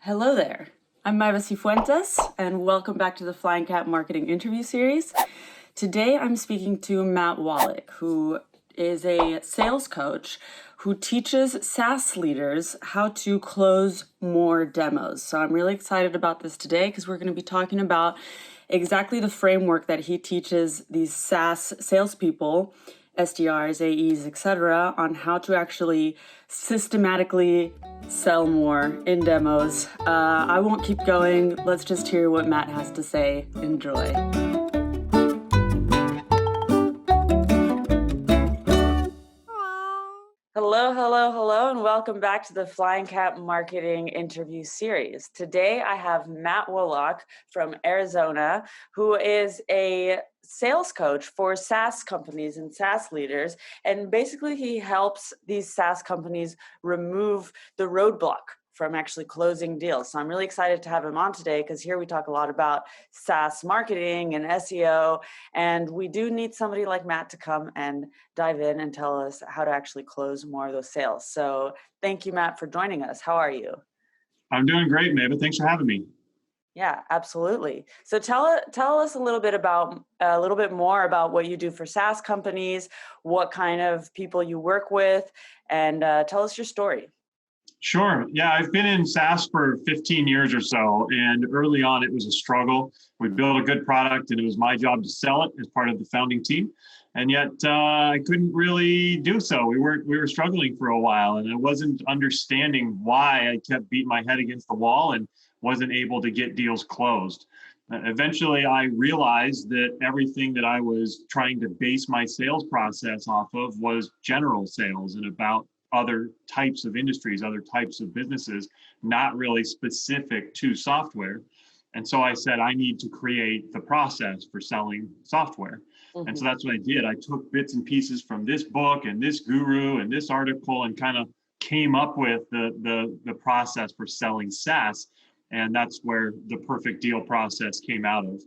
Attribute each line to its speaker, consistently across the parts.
Speaker 1: Hello there. I'm Maiva Cifuentes, and welcome back to the Flying Cat Marketing Interview Series. Today I'm speaking to Matt Wolach, who is a sales coach who teaches SaaS leaders how to close more demos. So I'm really excited about this today because we're going to be talking about exactly the framework that he teaches these SaaS salespeople, SDRs, AEs, etc., on how to actually systematically sell more in demos. I won't keep going. Let's just hear what Matt has to say. Enjoy. Hello, and welcome back to the Flying Cat Marketing Interview Series. Today I have Matt Wolach from Arizona, who is a sales coach for SaaS companies and SaaS leaders. And basically he helps these SaaS companies remove the roadblock from actually closing deals. So I'm really excited to have him on today because here we talk a lot about SaaS marketing and SEO, and we do need somebody like Matt to come and dive in and tell us how to actually close more of those sales. So thank you, Matt, for joining us. How are you?
Speaker 2: I'm doing great, Maven. Thanks for having me.
Speaker 1: Yeah, absolutely. So tell us a little bit more about what you do for SaaS companies, what kind of people you work with, and tell us your story.
Speaker 2: Sure. Yeah, I've been in SaaS for 15 years or so, and early on it was a struggle. We built a good product, and it was my job to sell it as part of the founding team. And yet I couldn't really do so. We were struggling for a while, and I wasn't understanding why I kept beating my head against the wall and wasn't able to get deals closed. Eventually, I realized that everything that I was trying to base my sales process off of was general sales and about other types of industries, other types of businesses, not really specific to software. And so I said, I need to create the process for selling software. Mm-hmm. And so that's what I did. I took bits and pieces from this book and this guru and this article and kind of came up with the process for selling SaaS. And that's where the perfect deal process came out of.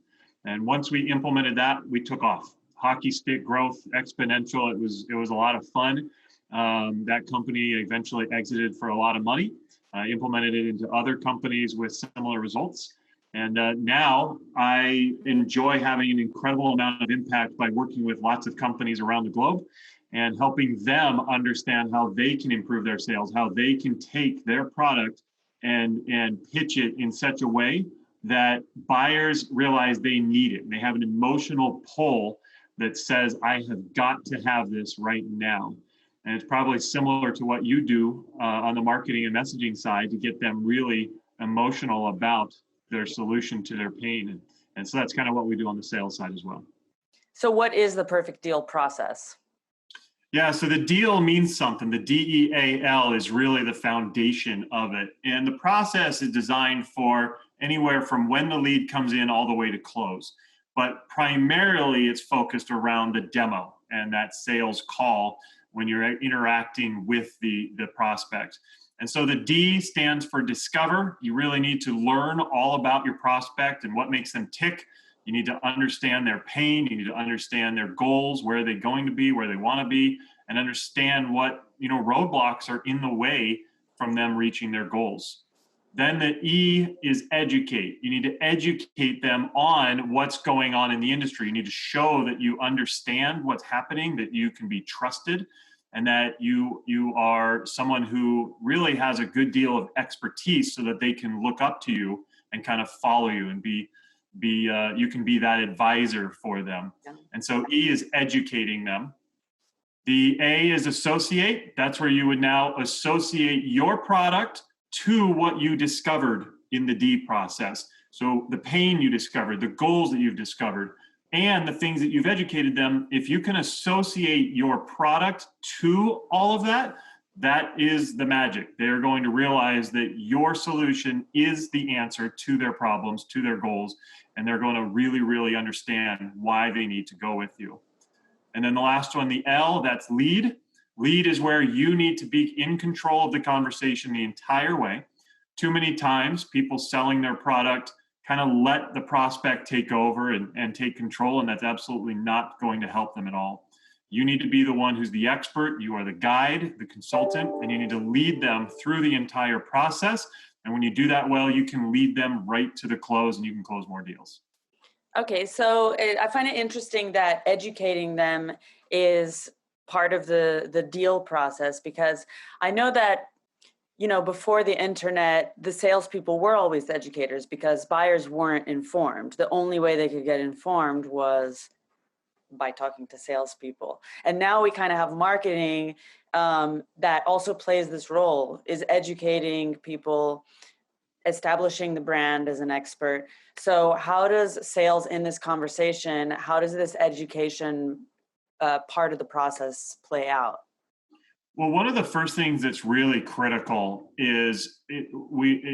Speaker 2: And once we implemented that, we took off. Hockey stick growth, exponential. It was a lot of fun. That company eventually exited for a lot of money. I implemented it into other companies with similar results. And now I enjoy having an incredible amount of impact by working with lots of companies around the globe and helping them understand how they can improve their sales, how they can take their product and pitch it in such a way that buyers realize they need it. They have an emotional pull that says, I have got to have this right now. And it's probably similar to what you do on the marketing and messaging side to get them really emotional about their solution to their pain. And so that's kind of what we do on the sales side as well.
Speaker 1: So what is the perfect deal process?
Speaker 2: Yeah, so the deal means something. The D.E.A.L is really the foundation of it. And the process is designed for anywhere from when the lead comes in all the way to close. But primarily it's focused around the demo and that sales call when you're interacting with the prospect. And so the D stands for discover. You really need to learn all about your prospect and what makes them tick. You need to understand their pain. You need to understand their goals, where they're going to be, where they want to be, and understand what roadblocks are in the way from them reaching their goals. Then the E is educate. You need to educate them on what's going on in the industry. You need to show that you understand what's happening, that you can be trusted, and that you are someone who really has a good deal of expertise so that they can look up to you and kind of follow you and you can be that advisor for them. And so E is educating them. The A is associate. That's where you would now associate your product to what you discovered in the D process. So the pain you discovered, the goals that you've discovered, and the things that you've educated them, if you can associate your product to all of that, that is the magic. They're going to realize that your solution is the answer to their problems, to their goals, and they're going to really, really understand why they need to go with you. And then the last one, the L, that's lead. Lead is where you need to be in control of the conversation the entire way. Too many times, people selling their product kind of let the prospect take over and take control, and that's absolutely not going to help them at all. You need to be the one who's the expert. You are the guide, the consultant, and you need to lead them through the entire process And when you do that well, you can lead them right to the close and you can close more deals.
Speaker 1: Okay, so I find it interesting that educating them is part of the deal process, because I know that, before the internet, the salespeople were always the educators because buyers weren't informed. The only way they could get informed was by talking to salespeople. And now we kind of have marketing that also plays this role, is educating people, establishing the brand as an expert. So how does sales in this conversation, how does this education part of the process play out?
Speaker 2: Well, one of the first things that's really critical is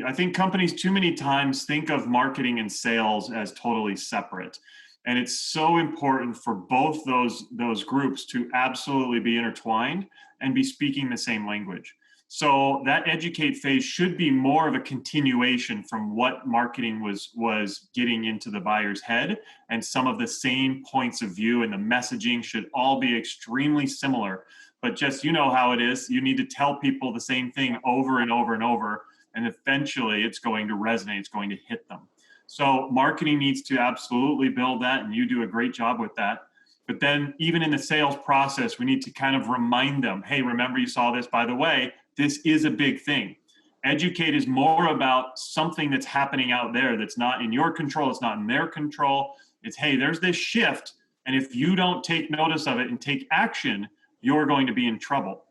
Speaker 2: I think companies too many times think of marketing and sales as totally separate. And it's so important for both those groups to absolutely be intertwined and be speaking the same language. So that educate phase should be more of a continuation from what marketing was getting into the buyer's head, and some of the same points of view and the messaging should all be extremely similar. But just, how it is, you need to tell people the same thing over and over and over, and eventually it's going to resonate, it's going to hit them. So marketing needs to absolutely build that, and you do a great job with that. But then even in the sales process, we need to kind of remind them, hey, remember you saw this, by the way, this is a big thing. Educate is more about something that's happening out there that's not in your control, it's not in their control. It's, hey, there's this shift, and if you don't take notice of it and take action, you're going to be in trouble.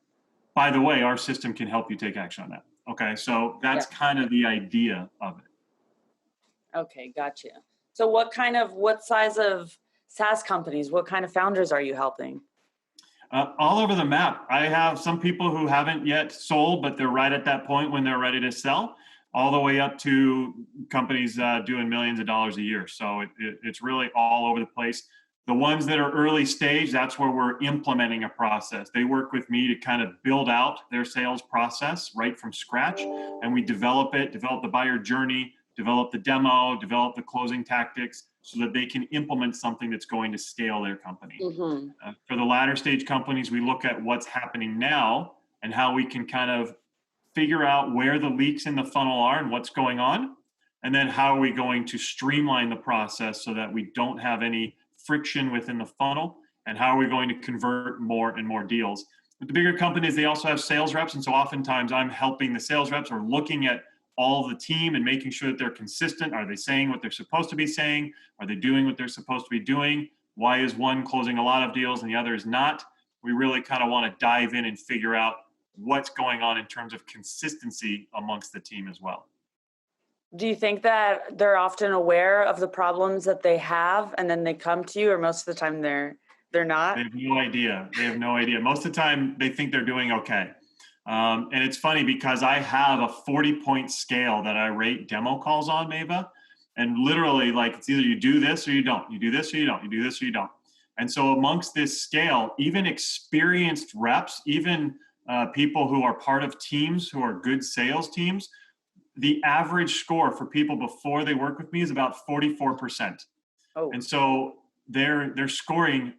Speaker 2: By the way, our system can help you take action on that. Okay, so that's kind of the idea of it.
Speaker 1: Okay, gotcha. So what size of SaaS companies, what kind of founders are you helping?
Speaker 2: All over the map. I have some people who haven't yet sold, but they're right at that point when they're ready to sell, all the way up to companies doing millions of dollars a year. So it's really all over the place. The ones that are early stage, that's where we're implementing a process. They work with me to kind of build out their sales process right from scratch. And we develop the buyer journey, develop the demo, develop the closing tactics so that they can implement something that's going to scale their company. Mm-hmm. For the latter stage companies, we look at what's happening now and how we can kind of figure out where the leaks in the funnel are and what's going on. And then how are we going to streamline the process so that we don't have any friction within the funnel, and how are we going to convert more and more deals. With the bigger companies, they also have sales reps, and so oftentimes I'm helping the sales reps or looking at all of the team and making sure that they're consistent. Are they saying what they're supposed to be saying? Are they doing what they're supposed to be doing? Why is one closing a lot of deals and the other is not? We really kind of want to dive in and figure out what's going on in terms of consistency amongst the team as well.
Speaker 1: Do you think that they're often aware of the problems that they have and then they come to you, or most of the time they're not?
Speaker 2: They have no idea. Most of the time they think they're doing okay. And it's funny because I have a 40-point scale that I rate demo calls on, Mava. And literally, like, it's either you do this or you don't. You do this or you don't. You do this or you don't. And so amongst this scale, even experienced reps, even people who are part of teams who are good sales teams, the average score for people before they work with me is about 44%. Oh. And so they're scoring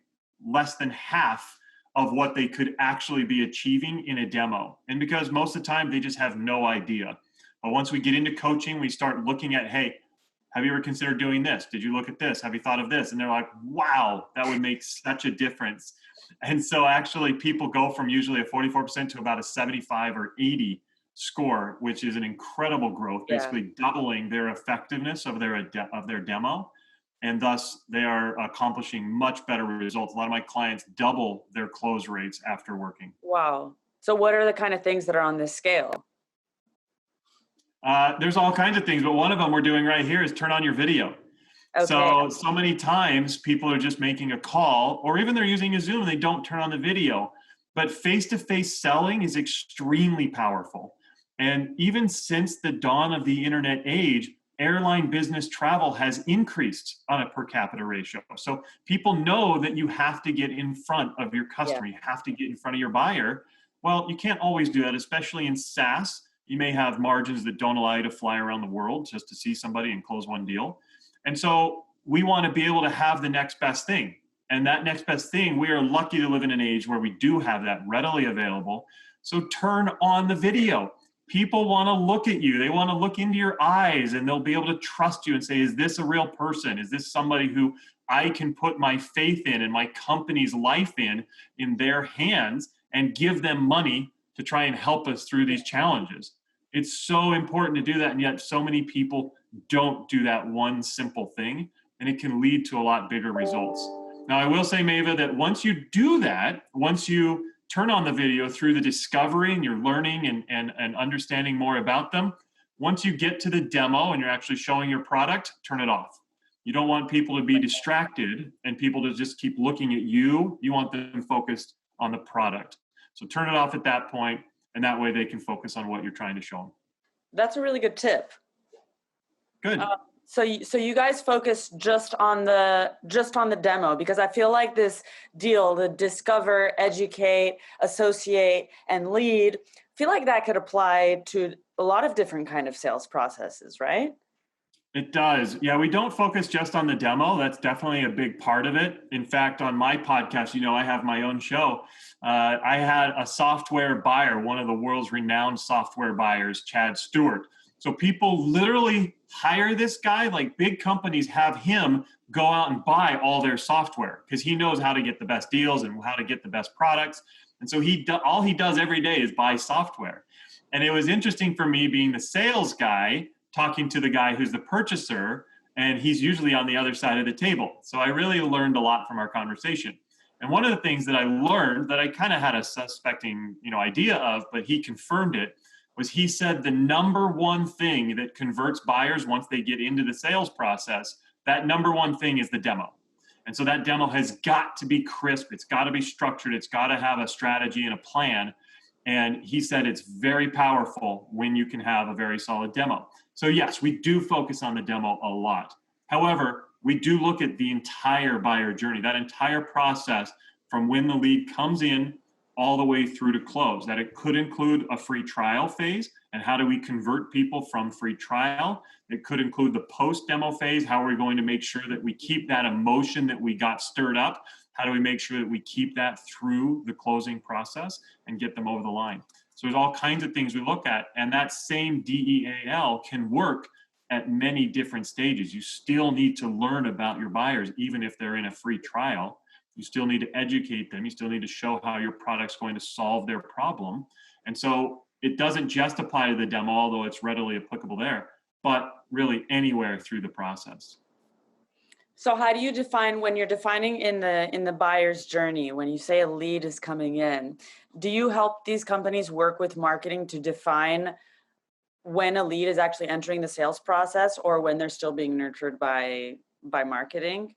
Speaker 2: less than half of what they could actually be achieving in a demo. And because most of the time they just have no idea. But once we get into coaching, we start looking at, hey, have you ever considered doing this? Did you look at this? Have you thought of this? And they're like, wow, that would make such a difference. And so actually people go from usually a 44% to about a 75 or 80 score, which is an incredible growth, basically doubling their effectiveness of their demo. And thus they are accomplishing much better results. A lot of my clients double their close rates after working.
Speaker 1: Wow. So what are the kind of things that are on this scale?
Speaker 2: There's all kinds of things, but one of them we're doing right here is turn on your video. Okay. So many times people are just making a call, or even they're using a Zoom and they don't turn on the video. But face-to-face selling is extremely powerful. And even since the dawn of the internet age, airline business travel has increased on a per capita ratio. So people know that you have to get in front of your customer. Yeah. You have to get in front of your buyer. Well, you can't always do that, especially in SaaS. You may have margins that don't allow you to fly around the world just to see somebody and close one deal. And so we want to be able to have the next best thing. And that next best thing, we are lucky to live in an age where we do have that readily available. So turn on the video. people want to look at you. They want to look into your eyes, and they'll be able to trust you and say, is this a real person? Is this somebody who I can put my faith in and my company's life in their hands, and give them money to try and help us through these challenges? It's so important to do that. And yet so many people don't do that one simple thing, and it can lead to a lot bigger results. Now, I will say, Maeva, that once you do that, once you turn on the video through the discovery and you're learning and understanding more about them, once you get to the demo and you're actually showing your product, turn it off. You don't want people to be distracted and people to just keep looking at you. You want them focused on the product. So turn it off at that point, and that way they can focus on what you're trying to show them.
Speaker 1: That's a really good tip.
Speaker 2: Good.
Speaker 1: So you guys focus just on the demo, because I feel like this deal, the discover, educate, associate, and lead, I feel like that could apply to a lot of different kind of sales processes, right?
Speaker 2: It does. Yeah, we don't focus just on the demo. That's definitely a big part of it. In fact, on my podcast, I have my own show. I had a software buyer, one of the world's renowned software buyers, Chad Stewart. So people literally hire this guy, like big companies have him go out and buy all their software because he knows how to get the best deals and how to get the best products. And so all he does every day is buy software. And it was interesting for me being the sales guy, talking to the guy who's the purchaser, and he's usually on the other side of the table. So I really learned a lot from our conversation. And one of the things that I learned that I kind of had a suspecting, idea of, but he confirmed it, was he said the number one thing that converts buyers once they get into the sales process, that number one thing is the demo. And so that demo has got to be crisp. It's got to be structured. It's got to have a strategy and a plan. And he said it's very powerful when you can have a very solid demo. So yes, we do focus on the demo a lot. However, we do look at the entire buyer journey, that entire process from when the lead comes in all the way through to close. That it could include a free trial phase, and how do we convert people from free trial? It could include the post-demo phase. How are we going to make sure that we keep that emotion that we got stirred up? How do we make sure that we keep that through the closing process and get them over the line? So there's all kinds of things we look at, and that same D.E.A.L can work at many different stages. You still need to learn about your buyers, even if they're in a free trial. You still need to educate them. You still need to show how your product's going to solve their problem. And so it doesn't just apply to the demo, although it's readily applicable there, but really anywhere through the process.
Speaker 1: So how do you define, when you're defining in the buyer's journey, when you say a lead is coming in, do you help these companies work with marketing to define when a lead is actually entering the sales process or when they're still being nurtured by marketing?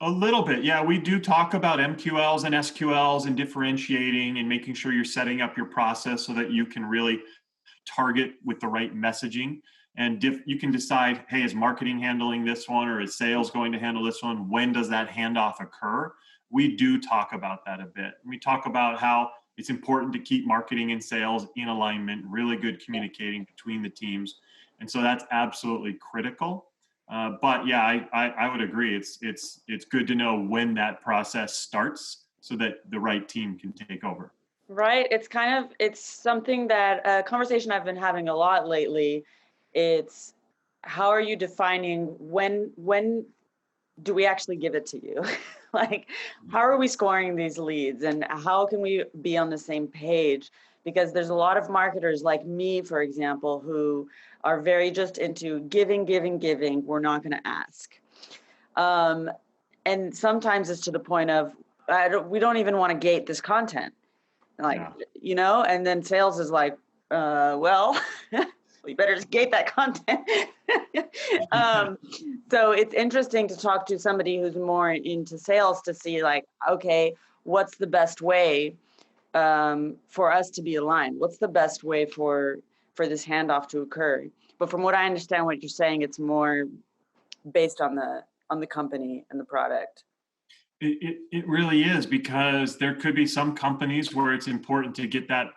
Speaker 2: A little bit, yeah. We do talk about MQLs and SQLs and differentiating and making sure you're setting up your process so that you can really target with the right messaging. And you can decide, hey, is marketing handling this one, or is sales going to handle this one? When does that handoff occur? We do talk about that a bit. We talk about how it's important to keep marketing and sales in alignment, really good communicating between the teams. And so that's absolutely critical. But yeah, I would agree. It's good to know when that process starts so that the right team can take over.
Speaker 1: Right. It's something that a conversation I've been having a lot lately. It's how are you defining when do we actually give it to you? Like, how are we scoring these leads, and how can we be on the same page? Because there's a lot of marketers like me, for example, who are very just into giving. We're not going to ask. And sometimes it's to the point of, we don't even want to gate this content. Like, yeah. And then sales is like, well, we better just gate that content. So it's interesting to talk to somebody who's more into sales to see, like, okay, what's the best way for us to be aligned? What's the best way for this handoff to occur? But from what I understand, what you're saying, it's more based on the company and the product.
Speaker 2: It really is, because there could be some companies where it's important to get that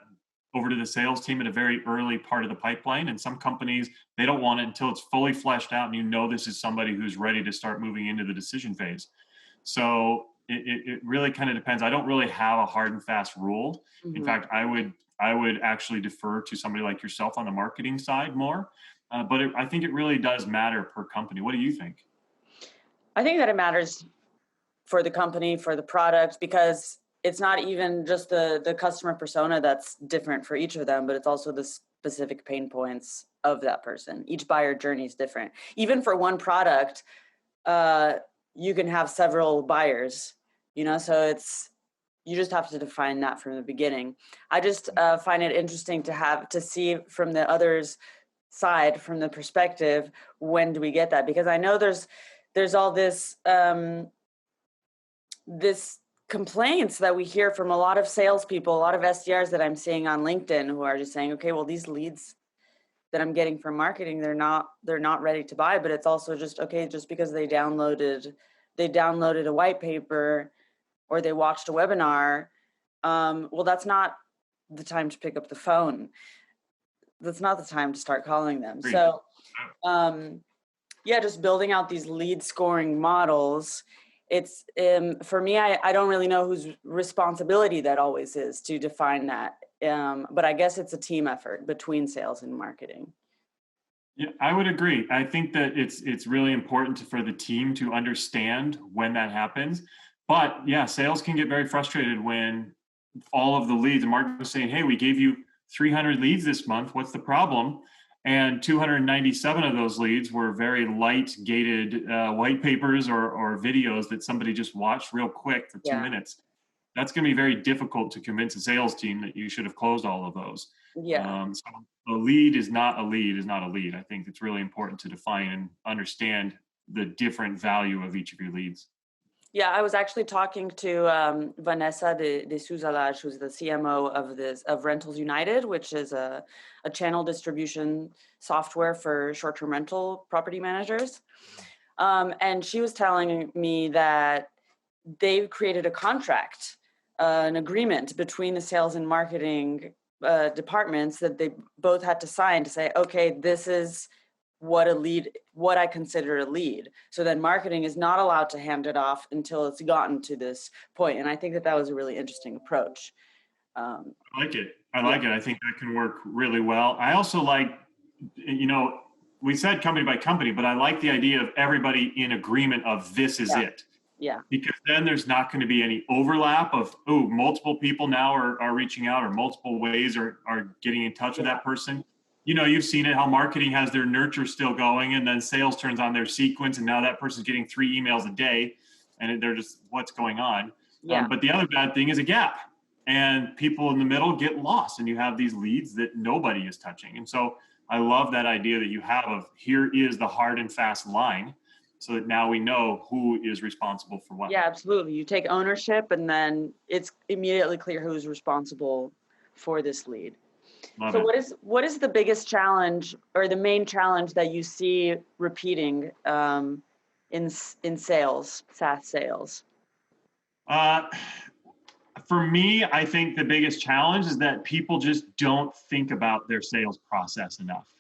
Speaker 2: over to the sales team at a very early part of the pipeline. And some companies, they don't want it until it's fully fleshed out and this is somebody who's ready to start moving into the decision phase. So it really kind of depends. I don't really have a hard and fast rule. Mm-hmm. In fact, I would I would actually defer to somebody like yourself on the marketing side more. But I think it really does matter per company. What do you think?
Speaker 3: I think that it matters for the company, for the product, because it's not even just the customer persona that's different for each of them, but it's also the specific pain points of that person. Each buyer journey is different. Even for one product, you can have several buyers, so you just have to define that from the beginning. I just find it interesting to see from the other's side, from the perspective, when do we get that? Because I know there's all this this complaints that we hear from a lot of salespeople, a lot of SDRs that I'm seeing on LinkedIn, who are just saying, okay, well, these leads that I'm getting from marketing, they're not ready to buy. But it's also just, okay, just because they downloaded a white paper or they watched a webinar, well, that's not the time to pick up the phone. That's not the time to start calling them.
Speaker 2: Great.
Speaker 3: So just building out these lead scoring models. It's for me, I don't really know whose responsibility that always is to define that. But I guess it's a team effort between sales and marketing.
Speaker 2: Yeah, I would agree. I think that it's really important for the team to understand when that happens. But yeah, sales can get very frustrated when all of the leads, and marketing is saying, hey, we gave you 300 leads this month. What's the problem? And 297 of those leads were very light gated white papers or videos that somebody just watched real quick for 2 minutes. That's going to be very difficult to convince a sales team that you should have closed all of those. So a lead is not a lead is not a lead. I think it's really important to define and understand the different value of each of your leads.
Speaker 3: Yeah, I was actually talking to Vanessa de Souza, who's the CMO of Rentals United, which is a channel distribution software for short-term rental property managers. And she was telling me that they've created a contract, an agreement between the sales and marketing departments that they both had to sign to say, okay, this is what I consider a lead. So then marketing is not allowed to hand it off until it's gotten to this point. And I think that was a really interesting approach.
Speaker 2: I like it. I think that can work really well. I also like, we said company by company, but I like the idea of everybody in agreement of this is it.
Speaker 3: Yeah.
Speaker 2: Because then there's not going to be any overlap of, multiple people now are reaching out, or multiple ways are getting in touch with that person. You've seen it, how marketing has their nurture still going, and then sales turns on their sequence, and now that person's getting 3 emails a day, and they're just, what's going on?
Speaker 3: Yeah.
Speaker 2: But the other bad thing is a gap, and people in the middle get lost, and you have these leads that nobody is touching. And so I love that idea that you have of, here is the hard and fast line, so that now we know who is responsible for what.
Speaker 3: Yeah, absolutely. You take ownership, and then it's immediately clear who's responsible for this lead. So what is the biggest challenge, or the main challenge, that you see repeating in sales, SaaS sales?
Speaker 2: For me, I think the biggest challenge is that people just don't think about their sales process enough.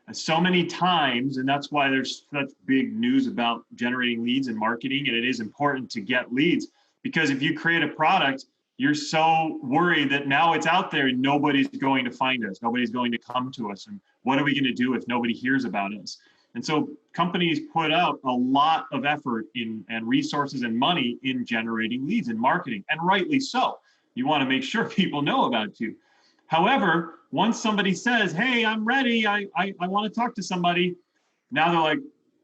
Speaker 2: And so many times, and that's why there's such big news about generating leads and marketing, and it is important to get leads, because if you create a product, you're so worried that now it's out there and nobody's going to find us. Nobody's going to come to us. And what are we going to do if nobody hears about us? And so companies put out a lot of effort and resources and money in generating leads and marketing, and rightly so. You want to make sure people know about you. However, once somebody says, hey, I'm ready, I want to talk to somebody, now they're like,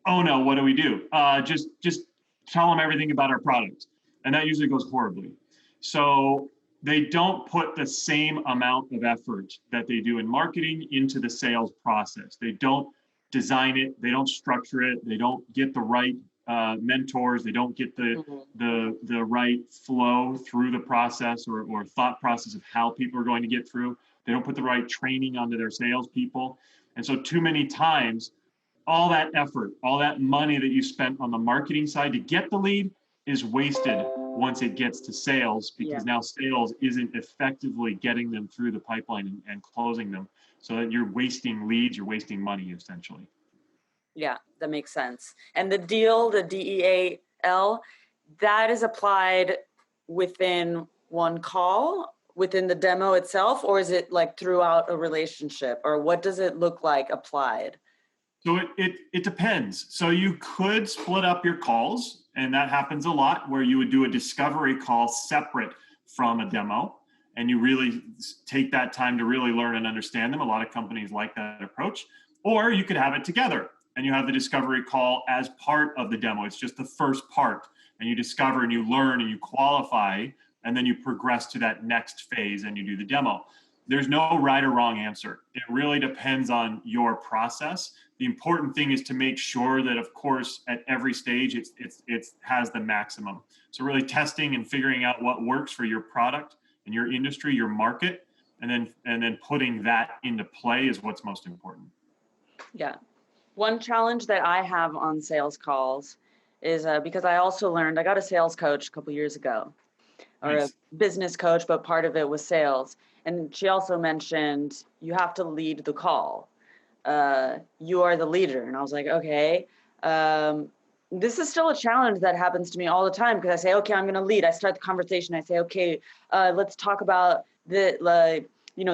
Speaker 2: oh no, what do we do? Just tell them everything about our product. And that usually goes horribly. So they don't put the same amount of effort that they do in marketing into the sales process. They don't design it. They don't structure it. They don't get the right mentors. They don't get the right flow through the process or thought process of how people are going to get through. They don't put the right training onto their salespeople. And so too many times, all that effort, all that money that you spent on the marketing side to get the lead is wasted once it gets to sales, because now sales isn't effectively getting them through the pipeline and closing them. So that you're wasting leads, you're wasting money essentially.
Speaker 3: Yeah, that makes sense. And the D.E.A.L, the D.E.A.L, that is applied within one call, within the demo itself, or is it like throughout a relationship, or what does it look like applied?
Speaker 2: So it depends. So you could split up your calls, and that happens a lot, where you would do a discovery call separate from a demo, and you really take that time to really learn and understand them. A lot of companies like that approach. Or you could have it together, and you have the discovery call as part of the demo. It's just the first part, and you discover and you learn and you qualify, and then you progress to that next phase and you do the demo. There's no right or wrong answer. It really depends on your process. The important thing is to make sure that, of course, at every stage, it has the maximum. So really testing and figuring out what works for your product and your industry, your market, and then putting that into play is what's most important.
Speaker 3: Yeah. One challenge that I have on sales calls is because I also learned, I got a sales coach a couple years ago, or
Speaker 2: Nice.
Speaker 3: a business coach, but part of it was sales. And she also mentioned you have to lead the call. You are the leader. And I was like, okay, this is still a challenge that happens to me all the time, because I say, okay, I'm going to lead. I start the conversation. I say, okay, let's talk about the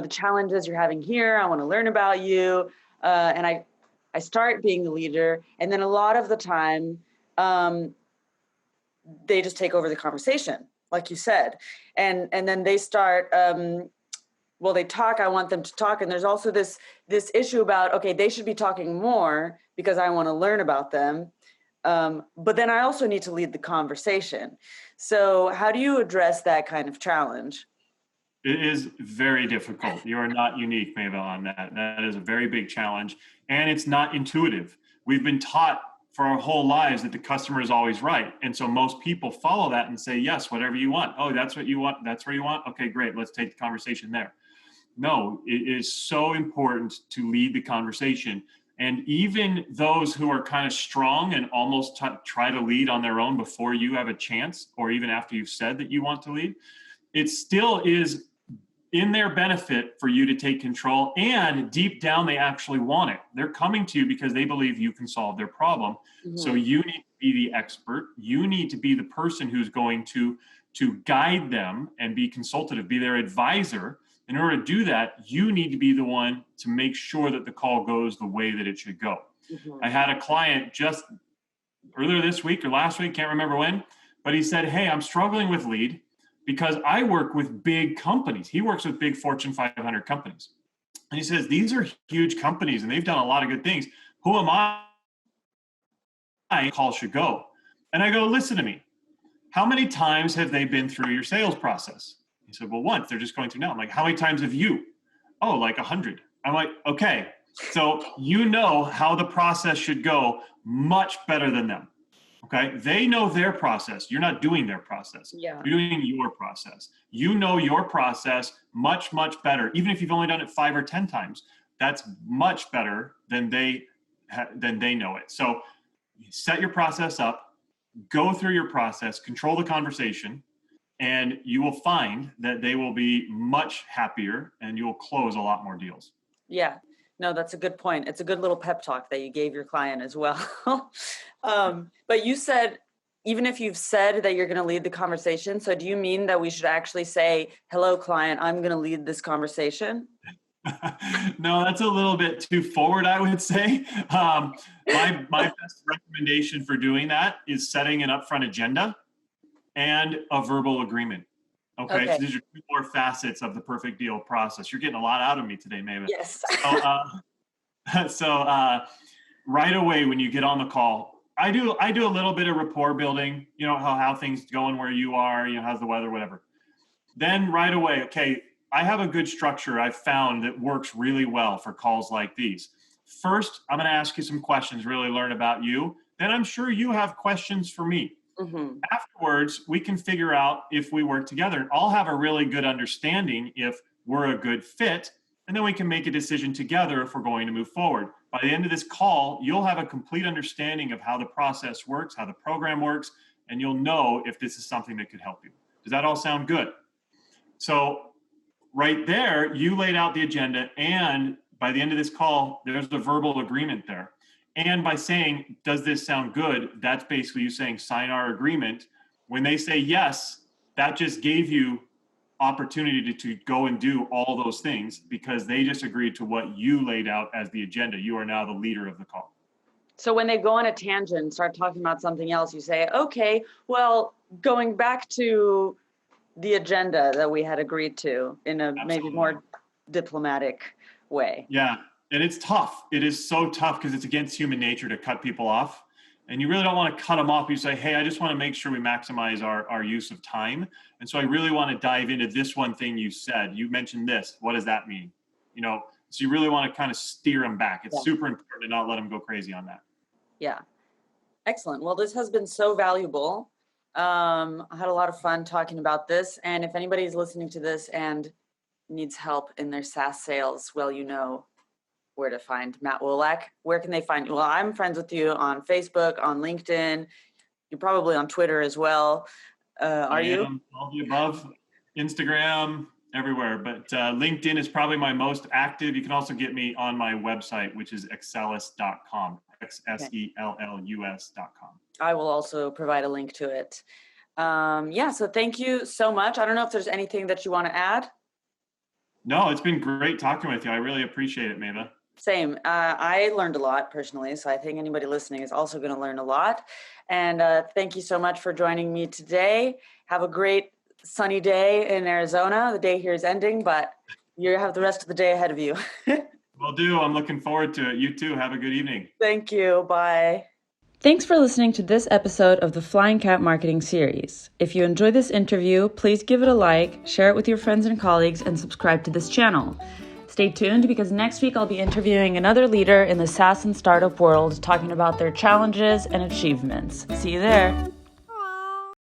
Speaker 3: challenges you're having here. I want to learn about you. And I start being the leader. And then a lot of the time, they just take over the conversation, like you said. And then they start, they talk, I want them to talk. And there's also this issue about, okay, they should be talking more because I want to learn about them. But then I also need to lead the conversation. So how do you address that kind of challenge?
Speaker 2: It is very difficult. You are not unique, Maybell, on that. That is a very big challenge, and it's not intuitive. We've been taught for our whole lives that the customer is always right. And so most people follow that and say, yes, whatever you want. Oh, that's what you want. That's where you want. Okay, great. Let's take the conversation there. No, it is so important to lead the conversation. And even those who are kind of strong and almost try to lead on their own before you have a chance, or even after you've said that you want to lead, it still is in their benefit for you to take control, and deep down they actually want it. They're coming to you because they believe you can solve their problem. Mm-hmm. So you need to be the expert. You need to be the person who's going to guide them and be consultative, be their advisor. In order to do that, you need to be the one to make sure that the call goes the way that it should go. Mm-hmm. I had a client just earlier this week or last week, can't remember when, but he said, hey, I'm struggling with lead because I work with big companies. He works with big Fortune 500 companies. And he says, these are huge companies and they've done a lot of good things. Who am I? Call should go. And I go, listen to me. How many times have they been through your sales process? He said, well, once. They're just going through now. I'm like, how many times have you? Oh, like 100. I'm like, okay. So you know how the process should go much better than them. Okay, they know their process. You're not doing their process. Yeah. You're doing your process. You know your process much, much better. Even if you've only done it 5 or 10 times, that's much better than they know it. So set your process up, go through your process, control the conversation, and you will find that they will be much happier and you'll close a lot more deals.
Speaker 3: Yeah. No, that's a good point. It's a good little pep talk that you gave your client as well. But you said, even if you've said that you're going to lead the conversation, so do you mean that we should actually say, hello, client, I'm going to lead this conversation?
Speaker 2: No, that's a little bit too forward, I would say. My best recommendation for doing that is setting an upfront agenda and a verbal agreement. Okay. So these are 2 more facets of the perfect deal process. You're getting a lot out of me today, Maven.
Speaker 3: Yes.
Speaker 2: So right away when you get on the call, I do a little bit of rapport building. You know how things going where you are. You know, how's the weather, whatever. Then right away, okay, I have a good structure I've found that works really well for calls like these. First, I'm going to ask you some questions, really learn about you. Then I'm sure you have questions for me. Mm-hmm. Afterwards, we can figure out if we work together, and I'll have a really good understanding if we're a good fit, and then we can make a decision together if we're going to move forward. By the end of this call, you'll have a complete understanding of how the process works, how the program works, and you'll know if this is something that could help you. Does that all sound good? So right there, you laid out the agenda, and by the end of this call, there's the verbal agreement there. And by saying, does this sound good? That's basically you saying, sign our agreement. When they say yes, that just gave you opportunity to go and do all those things because they just agreed to what you laid out as the agenda. You are now the leader of the call.
Speaker 3: So when they go on a tangent, start talking about something else, you say, okay, well, going back to the agenda that we had agreed to in a maybe more diplomatic way.
Speaker 2: Yeah, and it's tough. It is so tough because it's against human nature to cut people off. And you really don't want to cut them off. You say, hey, I just want to make sure we maximize our use of time. And so I really want to dive into this one thing you said. You mentioned this. What does that mean? So you really want to kind of steer them back. It's super important to not let them go crazy on that.
Speaker 3: Yeah. Excellent. Well, this has been so valuable. I had a lot of fun talking about this. And if anybody's listening to this and needs help in their SaaS sales, well, you know where to find Matt Wolach. Where can they find you? Well, I'm friends with you on Facebook, on LinkedIn. You're probably on Twitter as well. Are you?
Speaker 2: All the above. Instagram, everywhere. But LinkedIn is probably my most active. You can also get me on my website, which is excellus.com. XSELLUS.com.
Speaker 3: I will also provide a link to it. So thank you so much. I don't know if there's anything that you want to add.
Speaker 2: No, it's been great talking with you. I really appreciate it, Mava.
Speaker 3: Same. I learned a lot personally, so I think anybody listening is also going to learn a lot. And thank you so much for joining me today. Have a great sunny day in Arizona. The day here is ending, but you have the rest of the day ahead of you.
Speaker 2: Will do. I'm looking forward to it. You too. Have a good evening.
Speaker 3: Thank you. Bye.
Speaker 1: Thanks for listening to this episode of the Flying Cat Marketing Series. If you enjoyed this interview, please give it a like, share it with your friends and colleagues, and subscribe to this channel. Stay tuned because next week I'll be interviewing another leader in the SaaS and startup world talking about their challenges and achievements. See you there.